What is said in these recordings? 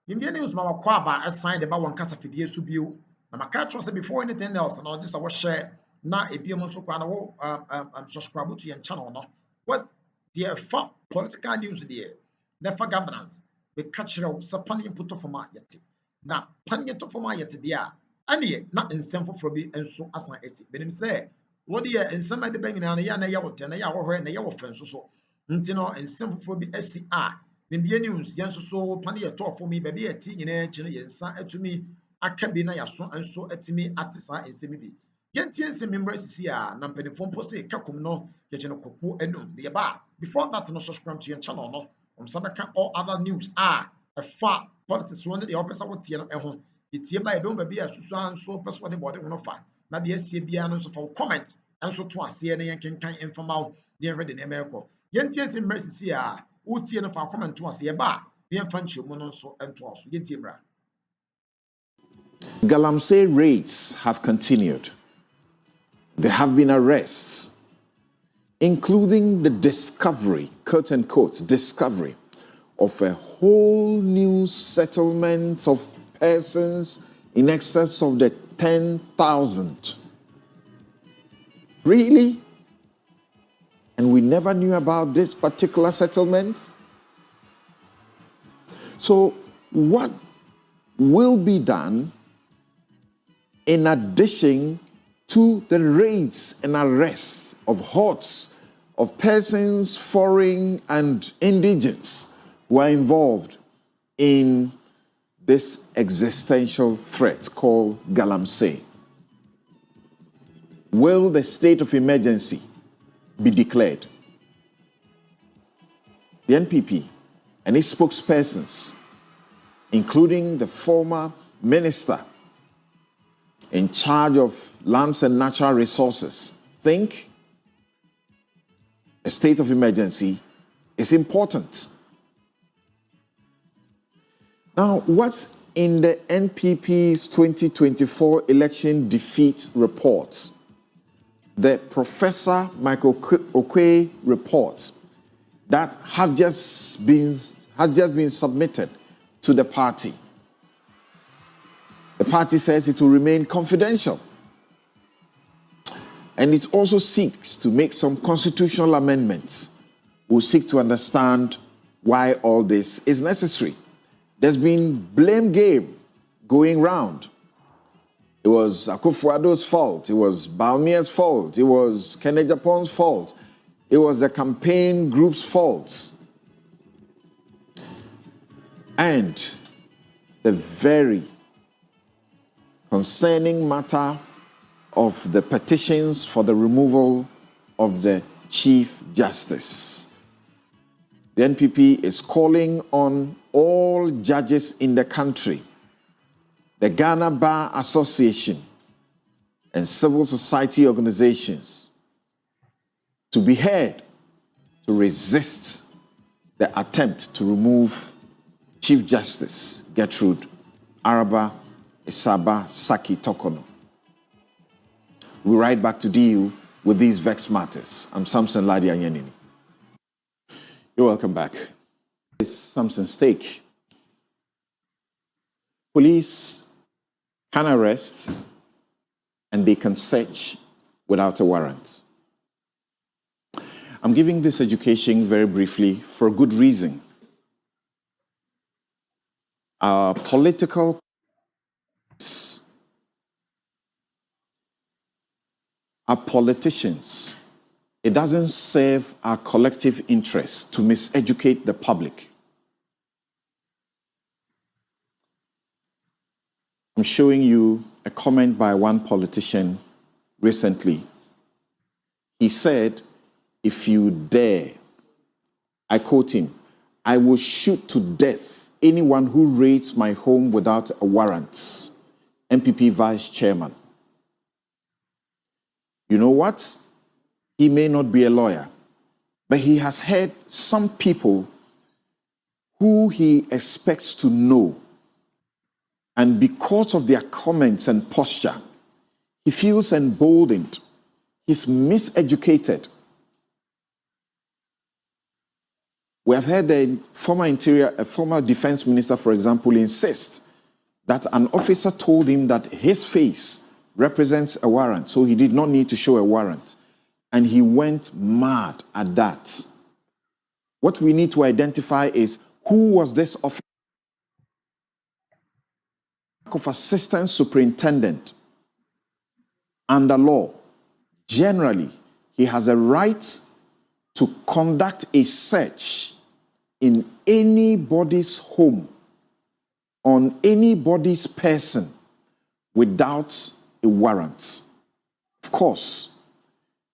Indian news ma wakɔ aba assign de ba wɔn kasa fidie so bio. Na maka trust before anything else na just a share na ebiem nso kwa na wo subscribe to your channel no. What's the fa political news there? Never governance. We catch you sa pan put of ma yet. Na pan to forma yet there. Ani na nsɛm foforɔ bi nso asan esi. Benim sɛ wo de nsɛm ade bɛn nyinaa na ya na ya wote na ya wɔhwɛ na ya wɔfɛ nso so. Nti no nsɛm foforɔ bi asi a India news yan so pan ye to for me baby ati nyina chi no yensa atumi aka bi na yaso anso atimi atisa nsɛm bi. Yentie nsɛm member sisi a na mpanifo mpo se kakum no ye chi no koku enum. De ba before that no subscribe to your channel no. Sabeka all other news fa politics one de opesa wotie no ɛho etie ba ebe ba bia susu anso person de body no fa na de asie bia no so fa comment anso to ase ne yenkenkan informaw de ready na emeko yentie nsɛm member sisi a utie no fa comment to ase ba de emfa nchemu no so ento aso yentie mra. Galamsey raids have continued. There have been arrests, including the discovery, quote unquote, discovery of a whole new settlement of persons in excess of the 10,000. Really? And we never knew about this particular settlement? So what will be done in addition to the raids and arrests of hordes of persons, foreign and indigenous, who are involved in this existential threat called Galamsey? Will the state of emergency be declared? The NPP and its spokespersons, including the former minister in charge of lands and natural resources, think a state of emergency is important. Now, what's in the NPP's 2024 election defeat report? The Professor Michael Okwe report that has just been submitted to the party. The party says it will remain confidential. And it also seeks to make some constitutional amendments. We'll seek to understand why all this is necessary. There's been blame game going round. It was Akufo-Addo's fault. It was Bawumia's fault. It was Kenneth Japon's fault. It was the campaign group's fault. And the very concerning matter of the petitions for the removal of the Chief Justice. The NPP is calling on all judges in the country, the Ghana Bar Association, and civil society organizations to be heard to resist the attempt to remove Chief Justice Gertrude Araba Isaba Saki Tokono. We'll right back to deal with these vexed matters. I'm Samson Ladi Anyanini. You're welcome back. It's Samson's take. Police can arrest and they can search without a warrant. I'm giving this education very briefly for a good reason. Our political are politicians. It doesn't serve our collective interest to miseducate the public. I'm showing you a comment by one politician recently. He said, if you dare, I quote him, I will shoot to death anyone who raids my home without a warrant. NPP Vice Chairman. You know what? He may not be a lawyer, but he has heard some people who he expects to know. And because of their comments and posture, he feels emboldened. He's miseducated. We have heard the former defense minister, for example, insist that an officer told him that his face represents a warrant, so he did not need to show a warrant. And he went mad at that. What we need to identify is who was this officer of assistant superintendent under law. Generally, he has a right to conduct a search in anybody's home, on anybody's person, without a warrant. Of course,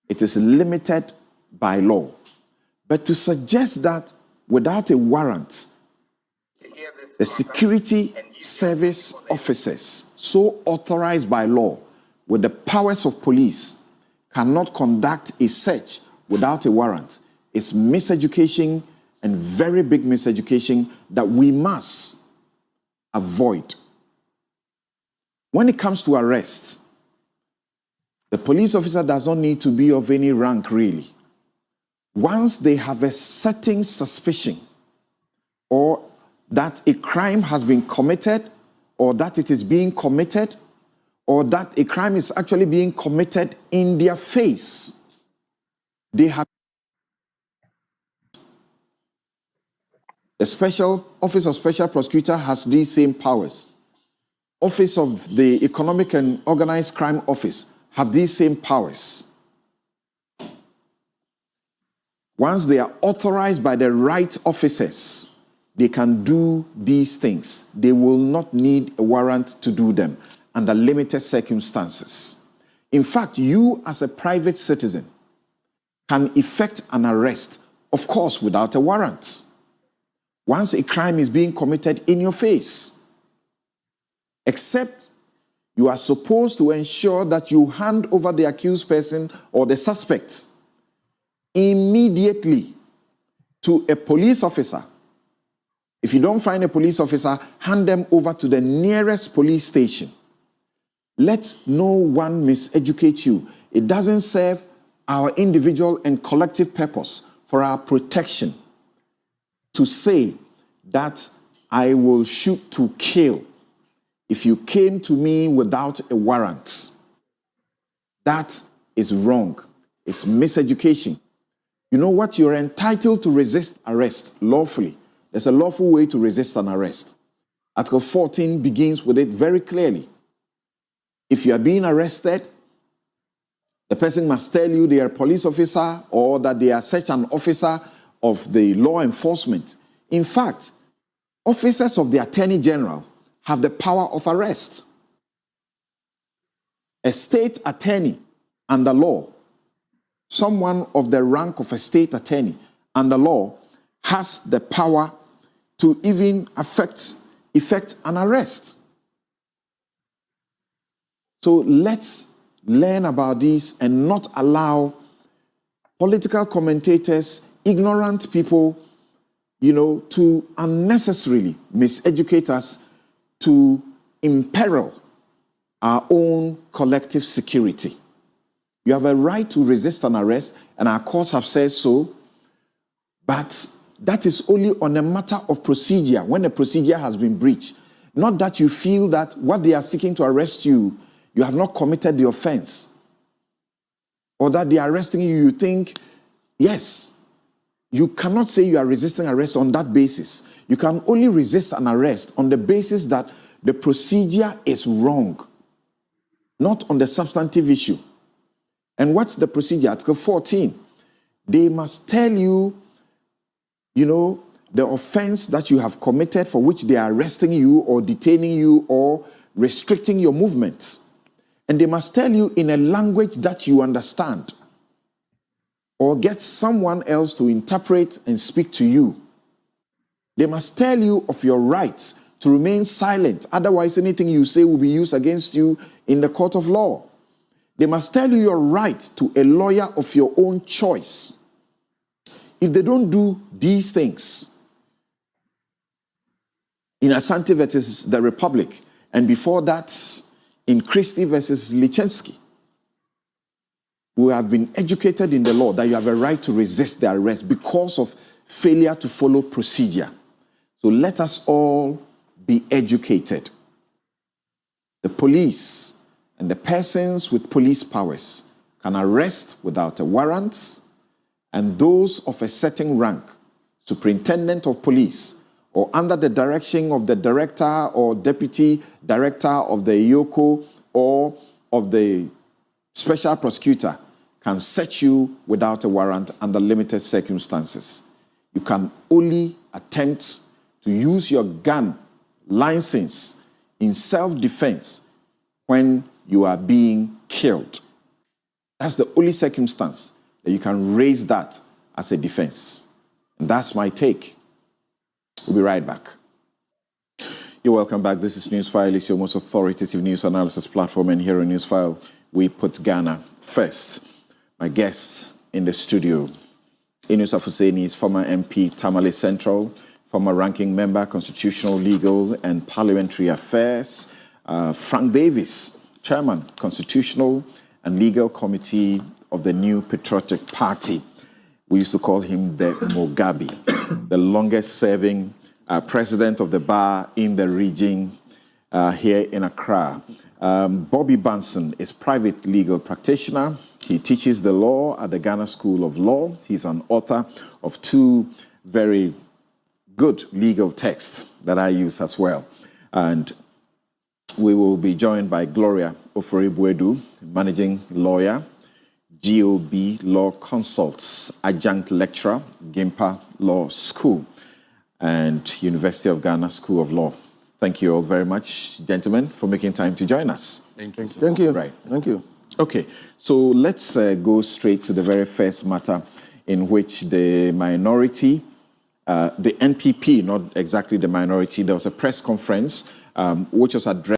it is limited by law. But to suggest that without a warrant, the security service officers, so authorized by law, with the powers of police, cannot conduct a search without a warrant, is miseducation, and very big miseducation that we must avoid. When it comes to arrest, the police officer does not need to be of any rank, really. Once they have a certain suspicion, or that a crime has been committed, or that it is being committed, or that a crime is actually being committed in their face, they have the Special Office of Special Prosecutor has these same powers. Office of the Economic and Organized Crime Office have these same powers. Once they are authorized by the right officers, they can do these things. They will not need a warrant to do them under limited circumstances. In fact, you as a private citizen can effect an arrest, of course, without a warrant. Once a crime is being committed in your face, except you are supposed to ensure that you hand over the accused person or the suspect immediately to a police officer. If you don't find a police officer, hand them over to the nearest police station. Let no one miseducate you. It doesn't serve our individual and collective purpose for our protection to say that I will shoot to kill if you came to me without a warrant. That is wrong. It's miseducation. You know what? You're entitled to resist arrest lawfully. There's a lawful way to resist an arrest. Article 14 begins with it very clearly. If you are being arrested, the person must tell you they are a police officer or that they are such an officer of the law enforcement. In fact, officers of the Attorney General have the power of arrest. A state attorney under law, someone of the rank of a state attorney under law, has the power to even effect an arrest. So let's learn about this and not allow political commentators, ignorant people, to unnecessarily miseducate us, to imperil our own collective security. You have a right to resist an arrest, and our courts have said so, but that is only on a matter of procedure, when a procedure has been breached. Not that you feel that what they are seeking to arrest you, you have not committed the offense. Or that they are arresting you, you think, yes. You cannot say you are resisting arrest on that basis. You can only resist an arrest on the basis that the procedure is wrong, not on the substantive issue. And what's the procedure? Article 14. They must tell you, the offense that you have committed for which they are arresting you or detaining you or restricting your movement. And they must tell you in a language that you understand, or get someone else to interpret and speak to you. They must tell you of your rights to remain silent. Otherwise, anything you say will be used against you in the court of law. They must tell you your right to a lawyer of your own choice. If they don't do these things, in Asante versus the Republic, and before that, in Christie versus Lichensky, who have been educated in the law that you have a right to resist the arrest because of failure to follow procedure. So let us all be educated. The police and the persons with police powers can arrest without a warrant, and those of a certain rank, superintendent of police, or under the direction of the director or deputy director of the IOCO or of the special prosecutor, can search you without a warrant under limited circumstances. You can only attempt to use your gun license in self-defense when you are being killed. That's the only circumstance that you can raise that as a defense. And that's my take. We'll be right back. You're welcome back. This is Newsfile. It's your most authoritative news analysis platform. And here on Newsfile, we put Ghana first. My guest in the studio, Inus Afuseni, is former MP, Tamale Central, former ranking member, Constitutional, Legal and Parliamentary Affairs. Frank Davis, Chairman, Constitutional and Legal Committee of the New Patriotic Party. We used to call him the Mugabe, the longest-serving president of the bar in the region here in Accra. Bobby Banson is private legal practitioner. He teaches the law at the Ghana School of Law. He's an author of 2 very good legal texts that I use as well. And we will be joined by Gloria Ofori-Buedu, managing lawyer, GOB Law Consults, adjunct lecturer, Gimpa Law School, and University of Ghana School of Law. Thank you all very much, gentlemen, for making time to join us. Thank you. Thank you. Right. Thank you. Okay, so let's go straight to the very first matter in which the minority, the NPP, not exactly the minority, there was a press conference which was addressed